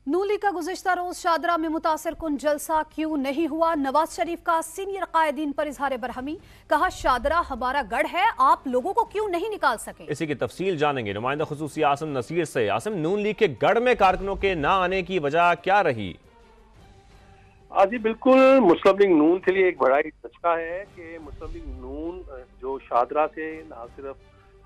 नून league का गुज़िश्ता रोज शादरा में मुतासिर कुन जलसा क्यों नहीं हुआ? नवाज शरीफ का सीनियर कायदीन पर इजहार बरहमी, कहा शादरा हमारा गढ़ है, आप लोगों को क्यों नहीं निकाल सके। इसी की तफसील जानेंगे नुमाइंदा खुसूसी आसिम नसीर से। आसिम, नून लीग के गढ़ में कारकुनों के ना आने की वजह क्या रही? जी बिल्कुल, मुस्लिम लीग नून के लिए एक बड़ा ही झटका है कि मुस्लिम लीग नून जो शादरा से ना सिर्फ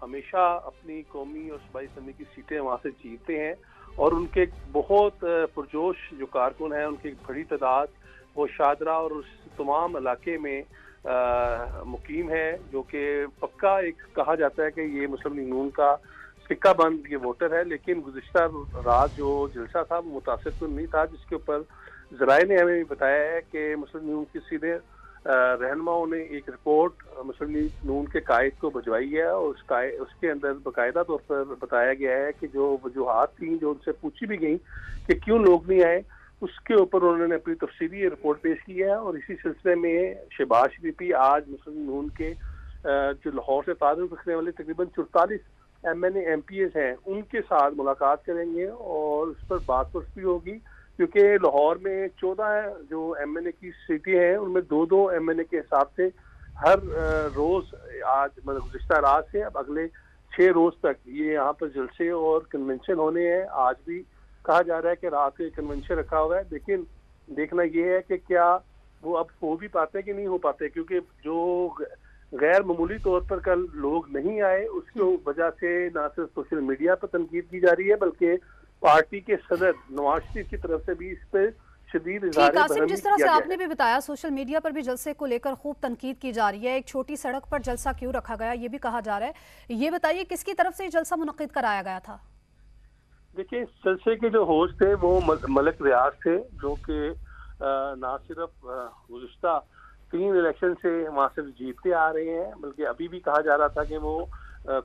हमेशा अपनी कौमी और सूबाई असम्बली की सीटें वहाँ से जीतते हैं और उनके बहुत पुरजोश जो कारकुन हैं, उनकी एक बड़ी तादाद वो शादरा और उस तमाम इलाके में मुकीम है, जो कि पक्का एक कहा जाता है कि ये मुस्लिम लीग नून का सिक्का बंद ये वोटर है। लेकिन गुज़िश्ता रात जो जलसा था वो मुतासिर तो नहीं था, जिसके ऊपर ज़राए ने हमें बताया है कि मुस्लिम लीग नून की सीधे रहनुमाओं ने एक रिपोर्ट मुस्लिम लीग नून के कायद को भिजवाई है और उसके अंदर बाकायदा तौर पर बताया गया है कि जो वजूहात थी जो उनसे पूछी भी गई कि क्यों लोग नहीं आए, उसके ऊपर उन्होंने अपनी तफसीली रिपोर्ट पेश की है। और इसी सिलसिले में शहबाज शरीफी आज मुस्लिम लीग नून के जो लाहौर से ताल्लुक़ रखने वाले तकरीबन 44 MNA MPs हैं, उनके साथ मुलाकात करेंगे और उस पर बात भी होगी, क्योंकि लाहौर में 14 जो MNA की सीटें हैं उनमें 2-2 MNA के हिसाब से हर रोज आज मतलब गुज़िश्ता रात से अब अगले 6 रोज तक ये यहाँ पर जलसे और कन्वेंशन होने हैं। आज भी कहा जा रहा है कि रात को कन्वेंशन रखा हुआ है, लेकिन देखना ये है कि क्या वो अब हो भी पाते कि नहीं हो पाते, क्योंकि जो गैर मामूली तौर पर कल लोग नहीं आए उसकी वजह से ना सिर्फ सोशल मीडिया पर तनकीद की जा रही है बल्कि पार्टी के सदर नवाज शरीफ की तरफ से भी इस पर शदीद जिस तरह से आपने भी बताया, सोशल मीडिया पर भी जलसे को लेकर खूब तनकीद की जा रही है। एक छोटी सड़क पर जलसा क्यों रखा गया ये भी कहा जा रहा है। ये बताइए किसकी तरफ से जलसा मुनक्किद कराया गया था? देखिए, इस जलसे के जो होस्ट थे वो मलिक रियाज थे, जो कि ना सिर्फ गुज़िश्ता 3 इलेक्शन से वहाँ से जीतते आ रहे हैं, बल्कि अभी भी कहा जा रहा था कि वो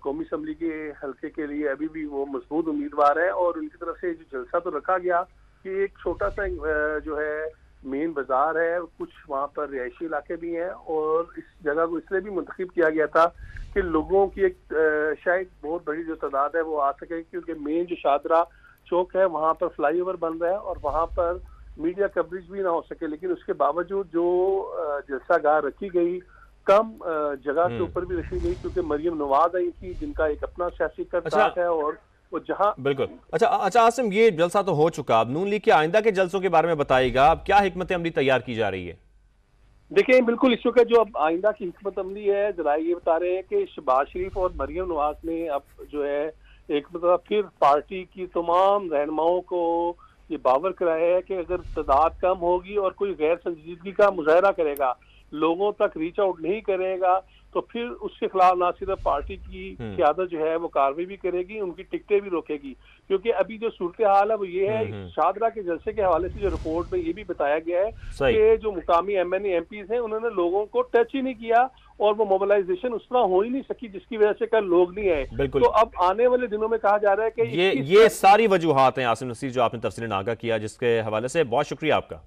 कौमी असम्बली के हल्के के लिए अभी भी वो मजबूत उम्मीदवार है। और उनकी तरफ से जो जलसा तो रखा गया कि एक छोटा सा जो है मेन बाजार है, कुछ वहाँ पर रिहायशी इलाके भी हैं और इस जगह को इसलिए भी मुंतखब किया गया था कि लोगों की एक शायद बहुत बड़ी जो तादाद है वो आ सके, क्योंकि मेन जो शादरा चौक है वहाँ पर फ्लाईओवर बन रहा है और वहाँ पर मीडिया कवरेज भी ना हो सके। लेकिन उसके बावजूद जो जलसा गाह रखी गई कम जगह के ऊपर भी रखी गई, क्योंकि मरियम नवाज आई थी जिनका एक अपना सियासी करताक है और वो जहां बिल्कुल। अच्छा आसिम, ये जलसा तो हो चुका, अब नून लीग के आइंदा के जलसों के बारे में बताइएगा, अब क्या हिकमत अमली तैयार की जा रही है? देखिए बिल्कुल, इस वक्त जो अब आइंदा की हिकमत अमली है, जरा ये बता रहे हैं कि शहबाज शरीफ और मरियम नवाज ने अब जो है एक मतलब फिर पार्टी की तमाम रहनुमाओं को ये बावर कराया है कि अगर तादाद कम होगी और कोई गैर संजीदगी का मुजाहरा करेगा, लोगों तक रीच आउट नहीं करेगा, तो फिर उसके खिलाफ ना सिर्फ पार्टी की क़यादत जो है वो कार्रवाई भी करेगी, उनकी टिकटें भी रोकेगी। क्योंकि अभी जो सूरत हाल है वो ये है, शादरा के जलसे के हवाले से जो रिपोर्ट में ये भी बताया गया है कि जो मुकामी MNA MPs हैं उन्होंने लोगों को टच ही नहीं किया और वो मोबिलाइजेशन उस तरह हो ही नहीं सकी जिसकी वजह से कल लोग नहीं आए। तो अब आने वाले दिनों में कहा जा रहा है कि ये सारी वजूहात हैं आसिम नसीर जो आपने तफसीलन आगाह किया, जिसके हवाले से बहुत शुक्रिया आपका।